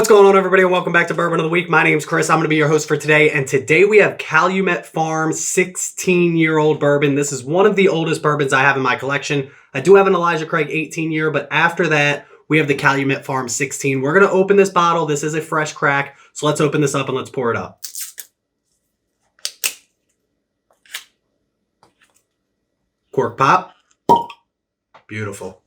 What's going on, everybody, and welcome back to Bourbon of the Week. My name's Chris. I'm going to be your host for today, and today we have Calumet Farm 16-year-old bourbon. This is one of the oldest bourbons I have in my collection. I do have an Elijah Craig 18-year, but after that, we have the Calumet Farm 16. We're going to open this bottle. This is a fresh crack, so let's open this up and let's pour it up. Cork pop. Beautiful.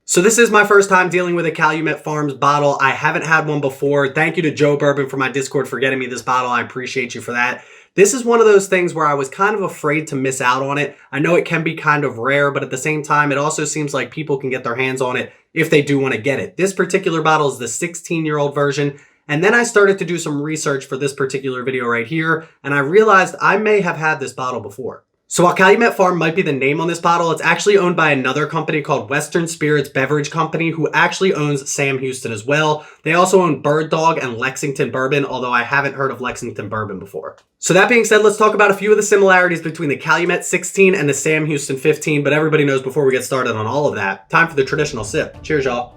So this is my first time dealing with a Calumet Farms bottle. I haven't had one before. Thank you to Joe Bourbon for my Discord for getting me this bottle. I appreciate you for that. This is one of those things where I was kind of afraid to miss out on it. I know it can be kind of rare, but at the same time, it also seems like people can get their hands on it if they do want to get it. This particular bottle is the 16-year-old version. And then I started to do some research for this particular video right here, and I realized I may have had this bottle before. So while Calumet Farm might be the name on this bottle, it's actually owned by another company called Western Beverage Company, who actually owns Sam Houston as well. They also own Bird Dog and Lexington Bourbon, although I haven't heard of Lexington Bourbon before. So that being said, let's talk about a few of the similarities between the Calumet 16 and the Sam Houston 15, but everybody knows before we get started on all of that, time for the traditional sip. Cheers, y'all.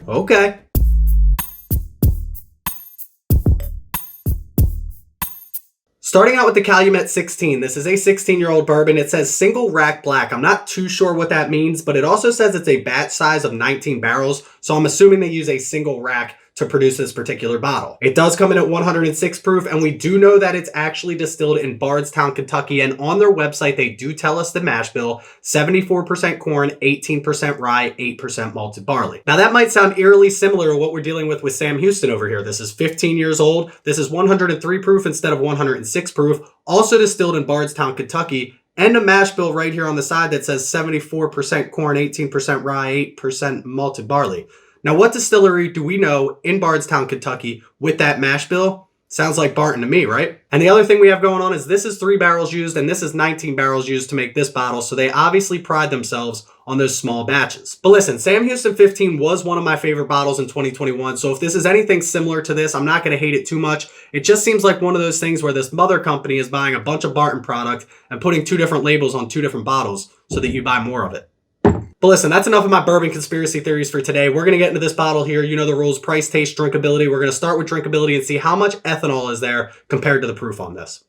Okay. Starting out with the Calumet 16, this is a 16-year-old bourbon. It says single rack black. I'm not too sure what that means, but it also says it's a batch size of 19 barrels. So I'm assuming they use a single rack to produce this particular bottle. It does come in at 106 proof, and we do know that it's actually distilled in Bardstown, Kentucky. And on their website, they do tell us the mash bill: 74% corn, 18% rye, 8% malted barley. Now that might sound eerily similar to what we're dealing with Sam Houston over here. This is 15 years old. This is 103 proof instead of 106 proof. Also distilled in Bardstown, Kentucky. And a mash bill right here on the side that says 74% corn, 18% rye, 8% malted barley. Now, what distillery do we know in Bardstown, Kentucky with that mash bill? Sounds like Barton to me, right? And the other thing we have going on is this is 3 barrels used and this is 19 barrels used to make this bottle. So they obviously pride themselves on those small batches. But listen, Sam Houston 15 was one of my favorite bottles in 2021. So if this is anything similar to this, I'm not going to hate it too much. It just seems like one of those things where this mother company is buying a bunch of Barton product and putting 2 different labels on 2 different bottles so that you buy more of it. But listen, that's enough of my bourbon conspiracy theories for today. We're going to get into this bottle here. You know the rules: price, taste, drinkability. We're going to start with drinkability and see how much ethanol is there compared to the proof on this.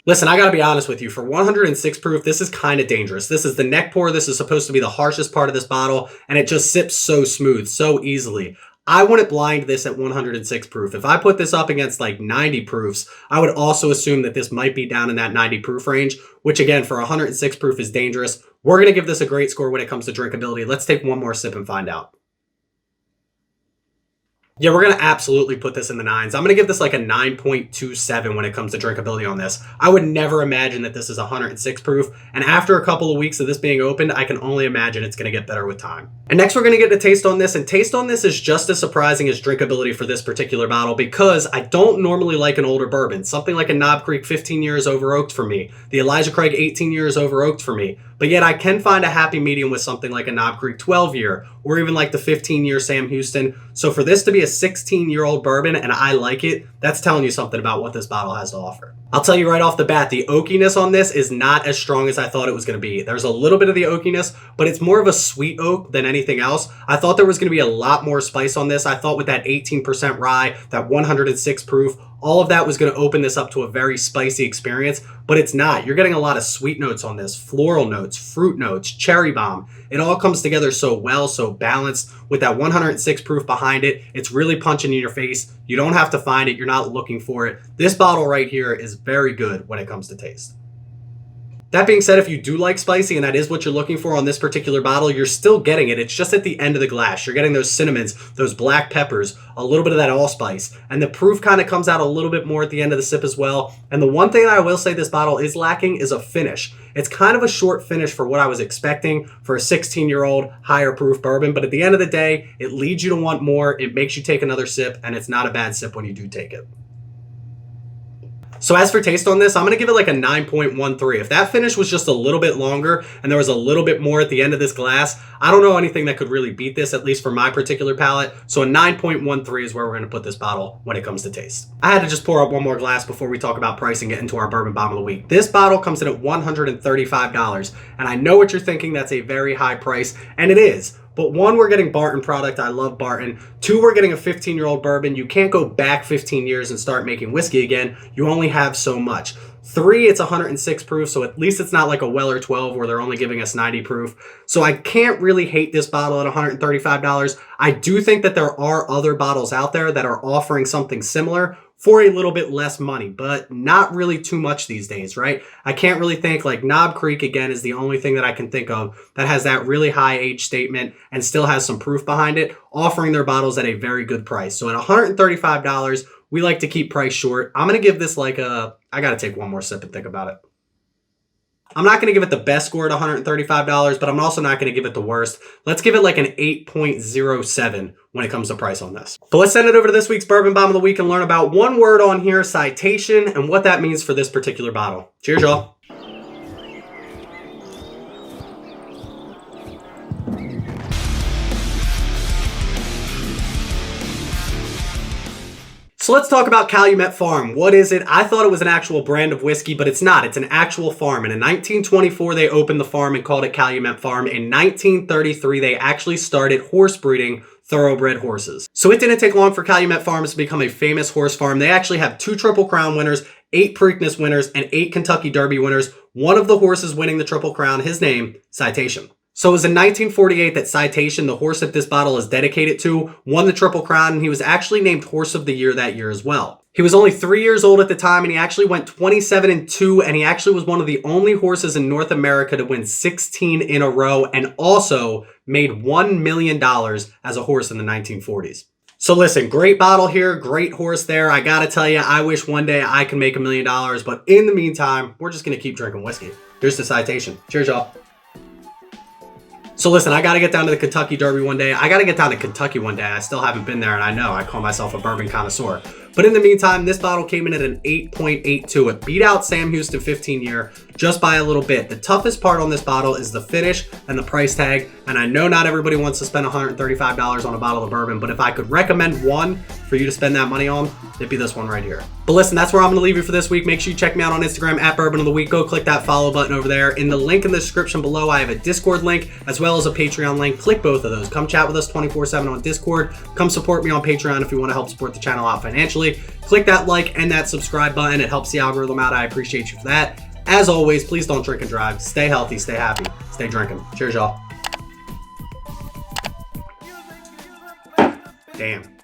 Listen, I got to be honest with you. For 106 proof, this is kind of dangerous. This is the neck pour. This is supposed to be the harshest part of this bottle, and it just sips so smooth, so easily. I wouldn't blind this at 106 proof. If I put this up against like 90 proofs, I would also assume that this might be down in that 90 proof range, which again, for 106 proof is dangerous. We're going to give this a great score when it comes to drinkability. Let's take one more sip and find out. Yeah, we're going to absolutely put this in the 9s. I'm going to give this like a 9.27 when it comes to drinkability on this. I would never imagine that this is 106 proof. And after a couple of weeks of this being opened, I can only imagine it's going to get better with time. And next we're going to get to taste on this. And taste on this is just as surprising as drinkability for this particular bottle because I don't normally like an older bourbon. Something like a Knob Creek 15 years over oaked for me. The Elijah Craig 18 years over oaked for me. But yet I can find a happy medium with something like a Knob Creek 12-year or even like the 15-year Sam Houston. So for this to be a 16-year-old bourbon and I like it, that's telling you something about what this bottle has to offer. I'll tell you right off the bat, the oakiness on this is not as strong as I thought it was going to be. There's a little bit of the oakiness, but it's more of a sweet oak than anything else. I thought there was going to be a lot more spice on this. I thought with that 18% rye, that 106 proof, all of that was going to open this up to a very spicy experience, but it's not. You're getting a lot of sweet notes on this, floral notes, fruit notes, cherry bomb. It all comes together so well, so balanced with that 106 proof behind it. It's really punching in your face. You don't have to find it. You're not looking for it. This bottle right here is very good when it comes to taste. That being said, if you do like spicy and that is what you're looking for on this particular bottle, you're still getting it. It's just at the end of the glass. You're getting those cinnamons, those black peppers, a little bit of that allspice. And the proof kind of comes out a little bit more at the end of the sip as well. And the one thing I will say this bottle is lacking is a finish. It's kind of a short finish for what I was expecting for a 16-year-old higher proof bourbon. But at the end of the day, it leads you to want more. It makes you take another sip, and it's not a bad sip when you do take it. So as for taste on this, I'm going to give it like a 9.13. If that finish was just a little bit longer and there was a little bit more at the end of this glass, I don't know anything that could really beat this, at least for my particular palate. So a 9.13 is where we're going to put this bottle when it comes to taste. I had to just pour up one more glass before we talk about price and get into our Bourbon Bomb of the Week. This bottle comes in at $135. And I know what you're thinking, that's a very high price, and it is. But one, we're getting Barton product. I love Barton. Two, we're getting a 15-year-old bourbon. You can't go back 15 years and start making whiskey again. You only have so much. Three, it's 106 proof, so at least it's not like a Weller 12 where they're only giving us 90 proof. So I can't really hate this bottle at $135. I do think that there are other bottles out there that are offering something similar for a little bit less money, but not really too much these days, right? I can't really think, like Knob Creek, again, is the only thing that I can think of that has that really high age statement and still has some proof behind it, offering their bottles at a very good price. So at $135, we like to keep price short. I'm going to give this like a, I got to take one more sip and think about it. I'm not going to give it the best score at $135, but I'm also not going to give it the worst. Let's give it like an 8.07 when it comes to price on this. But let's send it over to this week's Bourbon Bomb of the Week and learn about one word on here, citation, and what that means for this particular bottle. Cheers, y'all. So let's talk about Calumet Farm. What is it? I thought it was an actual brand of whiskey, but it's not. It's an actual farm. And in 1924, they opened the farm and called it Calumet Farm. In 1933, they actually started horse breeding thoroughbred horses. So it didn't take long for Calumet Farms to become a famous horse farm. They actually have 2 Triple Crown winners, 8 Preakness winners, and 8 Kentucky Derby winners. One of the horses winning the Triple Crown, his name, Citation. So it was in 1948 that Citation, the horse that this bottle is dedicated to, won the Triple Crown, and he was actually named Horse of the Year that year as well. He was only 3 years old at the time, and he actually went 27-2, and he actually was one of the only horses in North America to win 16 in a row, and also made $1 million as a horse in the 1940s. So listen, great bottle here, great horse there. I gotta tell you, I wish one day I could make $1 million, but in the meantime, we're just gonna keep drinking whiskey. Here's the Citation. Cheers, y'all. So listen, I got to get down to the Kentucky Derby one day. I got to get down to Kentucky one day. I still haven't been there, and I know I call myself a bourbon connoisseur. But in the meantime, this bottle came in at an 8.82. It beat out Sam Houston 15 year just by a little bit. The toughest part on this bottle is the finish and the price tag. And I know not everybody wants to spend $135 on a bottle of bourbon, but if I could recommend one for you to spend that money on, it'd be this one right here. But listen, that's where I'm going to leave you for this week. Make sure you check me out on Instagram at Bourbon of the Week. Go click that follow button over there. In the link in the description below, I have a Discord link as well as a Patreon link. Click both of those. Come chat with us 24/7 on Discord. Come support me on Patreon if you want to help support the channel out financially. Click that like and that subscribe button. It helps the algorithm out. I appreciate you for that. As always, please don't drink and drive. Stay healthy, stay happy, stay drinking. Cheers, y'all. Damn.